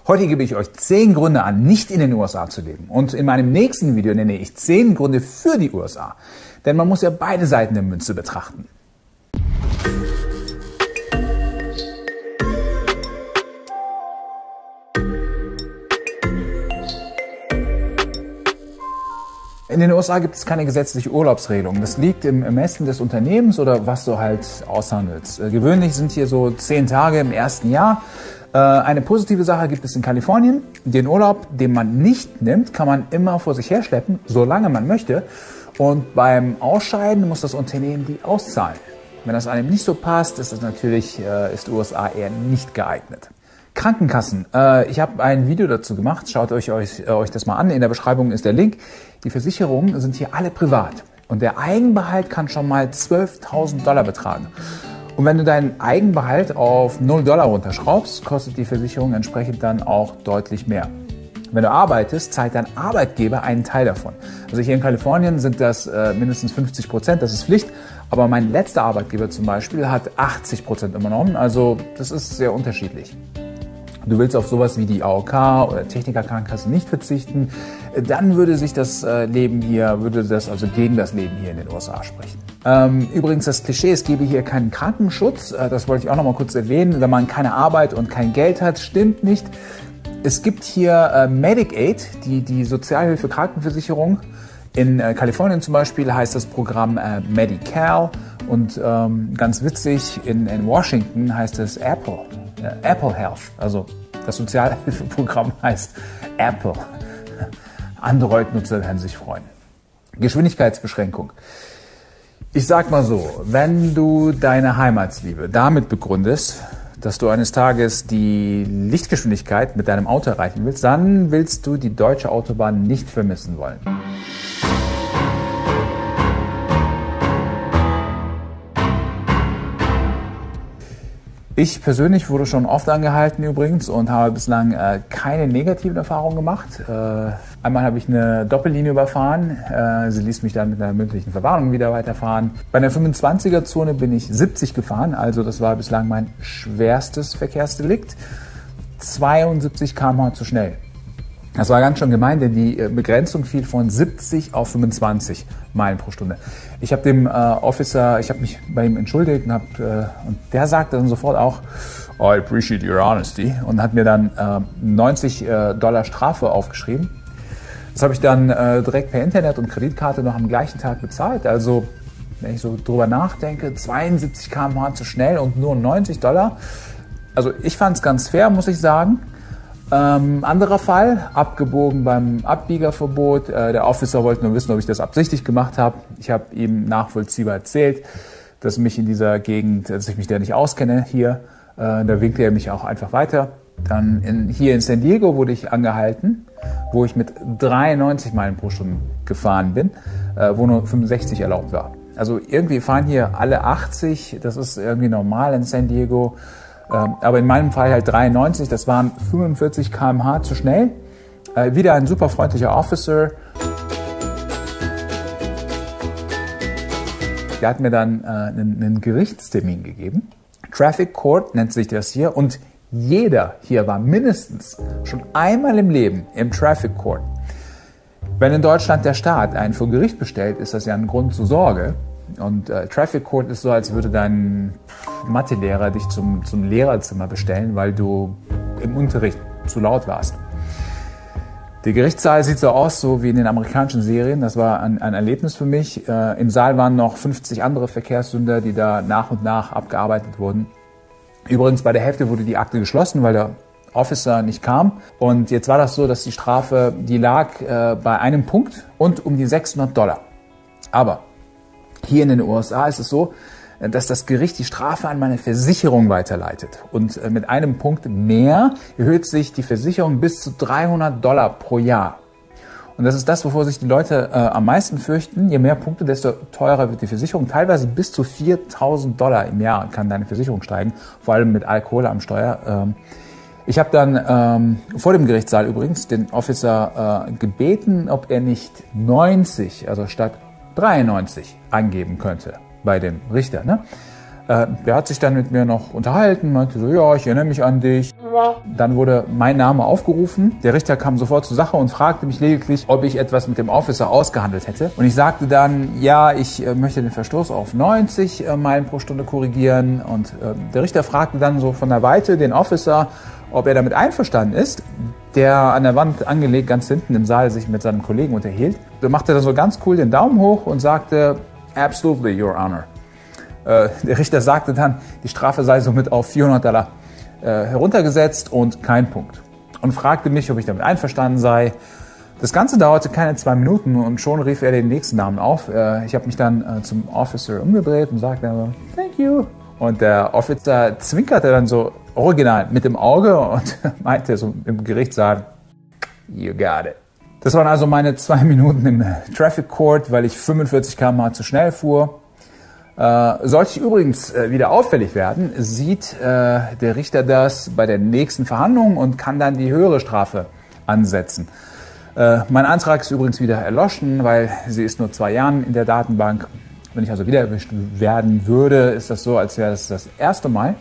Heute gebe ich euch 10 Gründe an, nicht in den USA zu leben. Und in meinem nächsten Video nenne ich 10 Gründe für die USA. Denn man muss ja beide Seiten der Münze betrachten. In den USA gibt es keine gesetzliche Urlaubsregelung. Das liegt im Ermessen des Unternehmens oder was du halt aushandelst. Gewöhnlich sind hier so 10 Tage im ersten Jahr. Eine positive Sache gibt es in Kalifornien. Den Urlaub, den man nicht nimmt, kann man immer vor sich herschleppen, solange man möchte. Und beim Ausscheiden muss das Unternehmen die auszahlen. Wenn das einem nicht so passt, ist die USA eher nicht geeignet. Krankenkassen. Ich habe ein Video dazu gemacht. Schaut euch das mal an. In der Beschreibung ist der Link. Die Versicherungen sind hier alle privat. Und der Eigenbehalt kann schon mal $12.000 betragen. Und wenn du deinen Eigenbehalt auf $0 runterschraubst, kostet die Versicherung entsprechend dann auch deutlich mehr. Wenn du arbeitest, zahlt dein Arbeitgeber einen Teil davon. Also hier in Kalifornien sind das mindestens 50%, das ist Pflicht. Aber mein letzter Arbeitgeber zum Beispiel hat 80% übernommen. Also das ist sehr unterschiedlich. Du willst auf sowas wie die AOK oder Technikerkrankenkasse nicht verzichten, dann würde sich das gegen das Leben hier in den USA sprechen. Übrigens das Klischee, es gebe hier keinen Krankenschutz, das wollte ich auch noch mal kurz erwähnen, wenn man keine Arbeit und kein Geld hat, stimmt nicht. Es gibt hier Medicaid, die Sozialhilfe Krankenversicherung. In Kalifornien zum Beispiel heißt das Programm Medi-Cal und ganz witzig, in Washington heißt es Apple Health, also das Sozialhilfeprogramm heißt Apple. Android-Nutzer werden sich freuen. Geschwindigkeitsbeschränkung. Ich sag mal so, wenn du deine Heimatsliebe damit begründest, dass du eines Tages die Lichtgeschwindigkeit mit deinem Auto erreichen willst, dann willst du die deutsche Autobahn nicht vermissen wollen. Ich persönlich wurde schon oft angehalten übrigens und habe bislang keine negativen Erfahrungen gemacht. Einmal habe ich eine Doppellinie überfahren. Sie ließ mich dann mit einer mündlichen Verwarnung wieder weiterfahren. Bei einer 25er-Zone bin ich 70 gefahren, also das war bislang mein schwerstes Verkehrsdelikt. 72 km/h zu schnell. Das war ganz schön gemein, denn die Begrenzung fiel von 70 auf 25 Meilen pro Stunde. Ich habe dem Officer, ich habe mich bei ihm entschuldigt und der sagte dann sofort auch, oh, I appreciate your honesty, und hat mir dann $90 Strafe aufgeschrieben. Das habe ich dann direkt per Internet und Kreditkarte noch am gleichen Tag bezahlt. Also, wenn ich so drüber nachdenke, 72 km/h zu schnell und nur $90. Also ich fand es ganz fair, muss ich sagen. Anderer Fall, abgebogen beim Abbiegerverbot. Der Officer wollte nur wissen, ob ich das absichtlich gemacht habe. Ich habe ihm nachvollziehbar erzählt, dass ich mich da nicht auskenne hier. Da winkte er mich auch einfach weiter. Dann hier in San Diego wurde ich angehalten, wo ich mit 93 Meilen pro Stunde gefahren bin, wo nur 65 erlaubt war. Also irgendwie fahren hier alle 80, das ist irgendwie normal in San Diego. Aber in meinem Fall halt 93, das waren 45 km/h zu schnell. Wieder ein super freundlicher Officer. Der hat mir dann einen Gerichtstermin gegeben. Traffic Court nennt sich das hier. Und jeder hier war mindestens schon einmal im Leben im Traffic Court. Wenn in Deutschland der Staat einen vor Gericht bestellt, ist das ja ein Grund zur Sorge. Und Traffic Court ist so, als würde dein Mathelehrer dich zum Lehrerzimmer bestellen, weil du im Unterricht zu laut warst. Der Gerichtssaal sieht so aus, so wie in den amerikanischen Serien. Das war ein Erlebnis für mich. Im Saal waren noch 50 andere Verkehrssünder, die da nach und nach abgearbeitet wurden. Übrigens, bei der Hälfte wurde die Akte geschlossen, weil der Officer nicht kam. Und jetzt war das so, dass die Strafe, die lag bei einem Punkt und um die $600. Aber hier in den USA ist es so, dass das Gericht die Strafe an meine Versicherung weiterleitet. Und mit einem Punkt mehr erhöht sich die Versicherung bis zu $300 pro Jahr. Und das ist das, wovor sich die Leute am meisten fürchten. Je mehr Punkte, desto teurer wird die Versicherung. Teilweise bis zu $4.000 im Jahr kann deine Versicherung steigen, vor allem mit Alkohol am Steuer. Ich habe dann vor dem Gerichtssaal übrigens den Officer gebeten, ob er nicht 90, also statt 93 angeben könnte bei dem Richter. Ne? Der hat sich dann mit mir noch unterhalten, meinte so, ja, ich erinnere mich an dich. Dann wurde mein Name aufgerufen. Der Richter kam sofort zur Sache und fragte mich lediglich, ob ich etwas mit dem Officer ausgehandelt hätte. Und ich sagte dann, ja, ich möchte den Verstoß auf 90 Meilen pro Stunde korrigieren. Und der Richter fragte dann so von der Weite den Officer, ob er damit einverstanden ist, der an der Wand angelegt ganz hinten im Saal sich mit seinem Kollegen unterhielt. Da machte er so ganz cool den Daumen hoch und sagte, absolutely, Your Honor. Der Richter sagte dann, die Strafe sei somit auf $400 heruntergesetzt und kein Punkt. Und fragte mich, ob ich damit einverstanden sei. Das Ganze dauerte keine 2 Minuten und schon rief er den nächsten Namen auf. Ich habe mich dann zum Officer umgedreht und sagte, thank you. Und der Officer zwinkerte dann so original mit dem Auge und meinte so im Gerichtssaal, you got it. Das waren also meine 2 Minuten im Traffic Court, weil ich 45 km/h zu schnell fuhr. Sollte ich übrigens wieder auffällig werden, sieht der Richter das bei der nächsten Verhandlung und kann dann die höhere Strafe ansetzen. Mein Antrag ist übrigens wieder erloschen, weil sie ist nur 2 Jahren in der Datenbank. Wenn ich also wieder erwischt werden würde, ist das so, als wäre das erste Mal.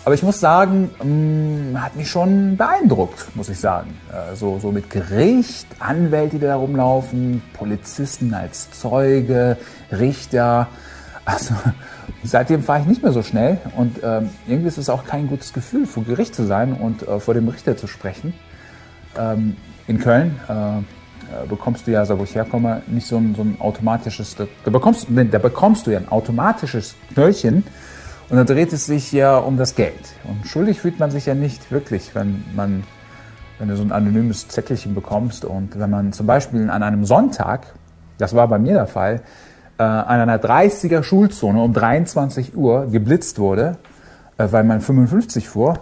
Aber ich muss sagen, hat mich schon beeindruckt, muss ich sagen. So mit Gericht, Anwälte, die da rumlaufen, Polizisten als Zeuge, Richter. Also seitdem fahre ich nicht mehr so schnell und irgendwie ist es auch kein gutes Gefühl, vor Gericht zu sein und vor dem Richter zu sprechen. In Köln bekommst du ja, also wo ich herkomme, nicht so ein automatisches, da bekommst du ja ein automatisches Knöllchen. Und da dreht es sich ja um das Geld. Und schuldig fühlt man sich ja nicht wirklich, wenn du so ein anonymes Zettelchen bekommst. Und wenn man zum Beispiel an einem Sonntag, das war bei mir der Fall, an einer 30er Schulzone um 23 Uhr geblitzt wurde, weil man 55 fuhr,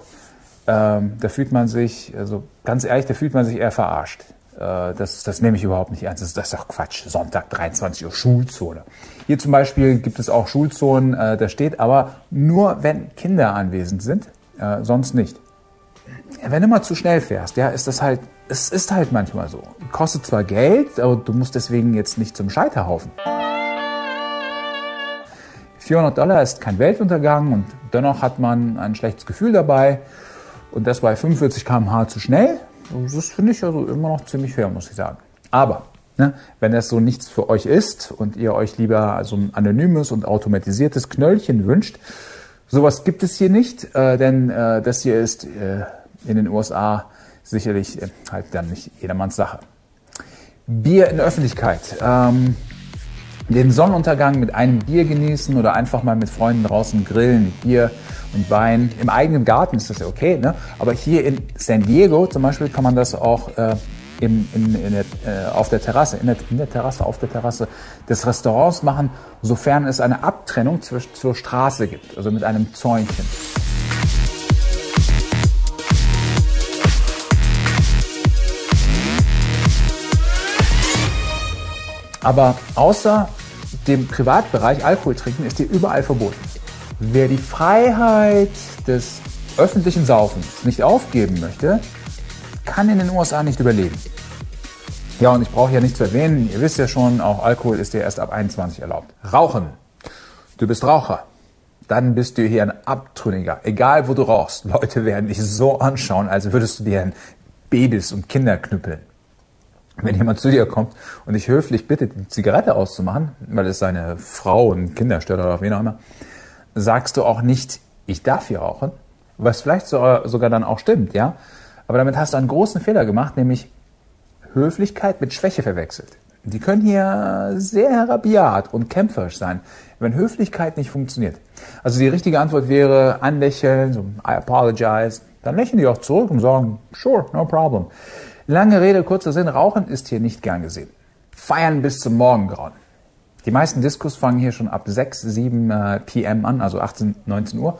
da fühlt man sich, also ganz ehrlich, da fühlt man sich eher verarscht. Das nehme ich überhaupt nicht ernst. Das ist doch Quatsch. Sonntag, 23 Uhr, Schulzone. Hier zum Beispiel gibt es auch Schulzonen, da steht aber nur, wenn Kinder anwesend sind, sonst nicht. Wenn du mal zu schnell fährst, ja, es ist halt manchmal so. Kostet zwar Geld, aber du musst deswegen jetzt nicht zum Scheiterhaufen. $400 ist kein Weltuntergang und dennoch hat man ein schlechtes Gefühl dabei. Und das bei 45 km/h zu schnell. Das finde ich also immer noch ziemlich fair, muss ich sagen. Aber wenn das so nichts für euch ist und ihr euch lieber so ein anonymes und automatisiertes Knöllchen wünscht, sowas gibt es hier nicht, denn das hier ist in den USA sicherlich halt dann nicht jedermanns Sache. Bier in der Öffentlichkeit. Den Sonnenuntergang mit einem Bier genießen oder einfach mal mit Freunden draußen grillen mit Bier und Wein. Im eigenen Garten ist das ja okay, ne? Aber hier in San Diego zum Beispiel kann man das auch auf der Terrasse des Restaurants machen, sofern es eine Abtrennung zur Straße gibt, also mit einem Zäunchen. Aber außer dem Privatbereich Alkohol trinken ist hier überall verboten. Wer die Freiheit des öffentlichen Saufens nicht aufgeben möchte, kann in den USA nicht überleben. Ja, und ich brauche ja nicht zu erwähnen, ihr wisst ja schon, auch Alkohol ist ja erst ab 21 erlaubt. Rauchen. Du bist Raucher. Dann bist du hier ein Abtrünniger. Egal, wo du rauchst. Leute werden dich so anschauen, als würdest du dir ein Babys und Kinder knüppeln. Wenn jemand zu dir kommt und dich höflich bittet, die Zigarette auszumachen, weil es seine Frau und Kinder stört oder wen auch immer, sagst du auch nicht, ich darf hier rauchen, was vielleicht sogar dann auch stimmt, ja. Aber damit hast du einen großen Fehler gemacht, nämlich Höflichkeit mit Schwäche verwechselt. Die können hier sehr rabiat und kämpferisch sein, wenn Höflichkeit nicht funktioniert. Also die richtige Antwort wäre anlächeln, so I apologize, dann lächeln die auch zurück und sagen, sure, no problem. Lange Rede, kurzer Sinn, Rauchen ist hier nicht gern gesehen. Feiern bis zum Morgengrauen. Die meisten Diskos fangen hier schon ab 6, 7 p.m. an, also 18, 19 Uhr.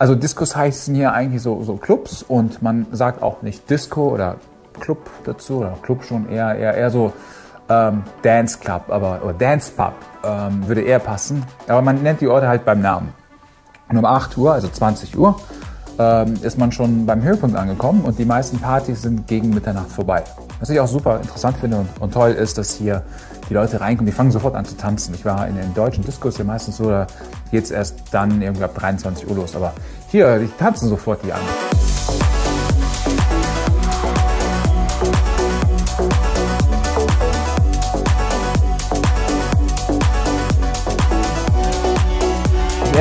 Also Diskos heißen hier eigentlich so Clubs und man sagt auch nicht Disco oder Club dazu, oder Club schon eher so Dance Club, oder Dance Pub würde eher passen. Aber man nennt die Orte halt beim Namen. Und um 8 Uhr, also 20 Uhr, ist man schon beim Höhepunkt angekommen und die meisten Partys sind gegen Mitternacht vorbei. Was ich auch super interessant finde und toll ist, dass hier die Leute reinkommen, die fangen sofort an zu tanzen. Ich war in den deutschen Discos ja meistens so, da geht es erst dann irgendwie ab 23 Uhr los. Aber hier, die tanzen sofort die an.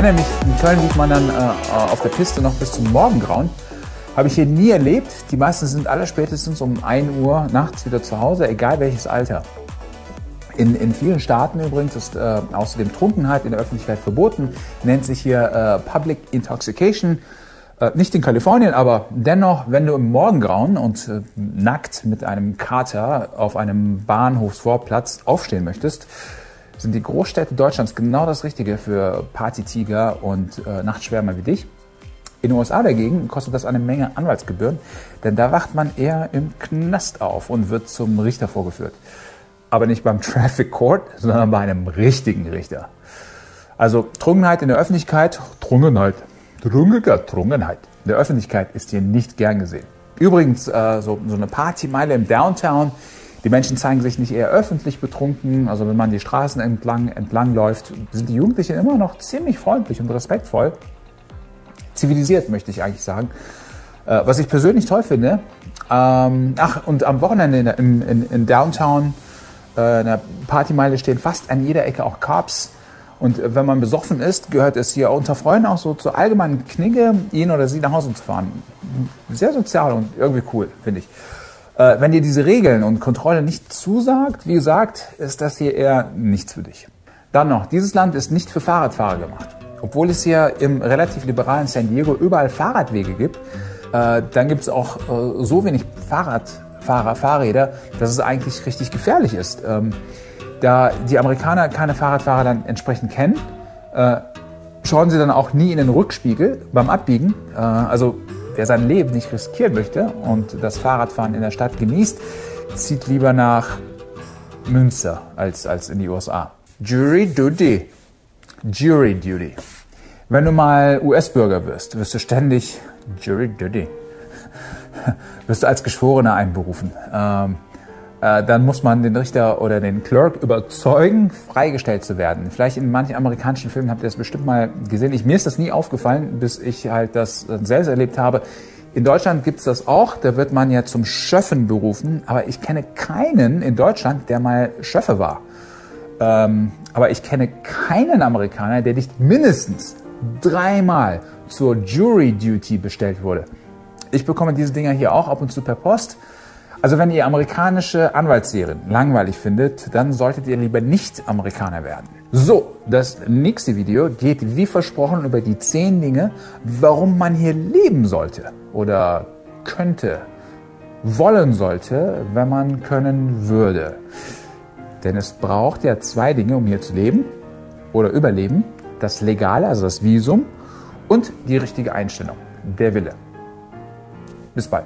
erinnere mich, in Köln lief man dann auf der Piste noch bis zum Morgengrauen. Habe ich hier nie erlebt. Die meisten sind alle spätestens um 1 Uhr nachts wieder zu Hause, egal welches Alter. In vielen Staaten übrigens ist außerdem Trunkenheit in der Öffentlichkeit verboten, nennt sich hier Public Intoxication. Nicht in Kalifornien, aber dennoch, wenn du im Morgengrauen und nackt mit einem Kater auf einem Bahnhofsvorplatz aufstehen möchtest, sind die Großstädte Deutschlands genau das Richtige für Partytiger und Nachtschwärmer wie dich. In den USA dagegen kostet das eine Menge Anwaltsgebühren, denn da wacht man eher im Knast auf und wird zum Richter vorgeführt. Aber nicht beim Traffic Court, sondern bei einem richtigen Richter. Also Trunkenheit in der Öffentlichkeit, Trunkenheit in der Öffentlichkeit ist hier nicht gern gesehen. Übrigens, so eine Partymeile im Downtown, die Menschen zeigen sich nicht eher öffentlich betrunken, also wenn man die Straßen entlang läuft, sind die Jugendlichen immer noch ziemlich freundlich und respektvoll. Zivilisiert, möchte ich eigentlich sagen. Was ich persönlich toll finde, und am Wochenende in Downtown, in der Partymeile stehen fast an jeder Ecke auch Cops. Und wenn man besoffen ist, gehört es hier unter Freunden auch so zur allgemeinen Knigge, ihn oder sie nach Hause zu fahren. Sehr sozial und irgendwie cool, finde ich. Wenn dir diese Regeln und Kontrolle nicht zusagt, wie gesagt, ist das hier eher nichts für dich. Dann noch, dieses Land ist nicht für Fahrradfahrer gemacht. Obwohl es hier im relativ liberalen San Diego überall Fahrradwege gibt, dann gibt es auch so wenig Fahrräder, dass es eigentlich richtig gefährlich ist. Da die Amerikaner keine Fahrradfahrer dann entsprechend kennen, schauen sie dann auch nie in den Rückspiegel beim Abbiegen. Also wer sein Leben nicht riskieren möchte und das Fahrradfahren in der Stadt genießt, zieht lieber nach Münster als in die USA. Jury Duty. Jury Duty. Wenn du mal US-Bürger wirst, wirst du ständig Jury Duty. Wirst du als Geschworener einberufen. Dann muss man den Richter oder den Clerk überzeugen, freigestellt zu werden. Vielleicht in manchen amerikanischen Filmen habt ihr das bestimmt mal gesehen. Mir ist das nie aufgefallen, bis ich halt das selbst erlebt habe. In Deutschland gibt es das auch, da wird man ja zum Schöffen berufen, aber ich kenne keinen in Deutschland, der mal Schöffe war. Aber ich kenne keinen Amerikaner, der nicht mindestens 3-mal zur Jury Duty bestellt wurde. Ich bekomme diese Dinger hier auch ab und zu per Post. Also wenn ihr amerikanische Anwaltsserien langweilig findet, dann solltet ihr lieber nicht Amerikaner werden. So, das nächste Video geht wie versprochen über die 10 Dinge, warum man hier leben sollte oder könnte, wollen sollte, wenn man können würde. Denn es braucht ja 2 Dinge, um hier zu leben oder überleben. Das Legale, also das Visum und die richtige Einstellung, der Wille. Bis bald.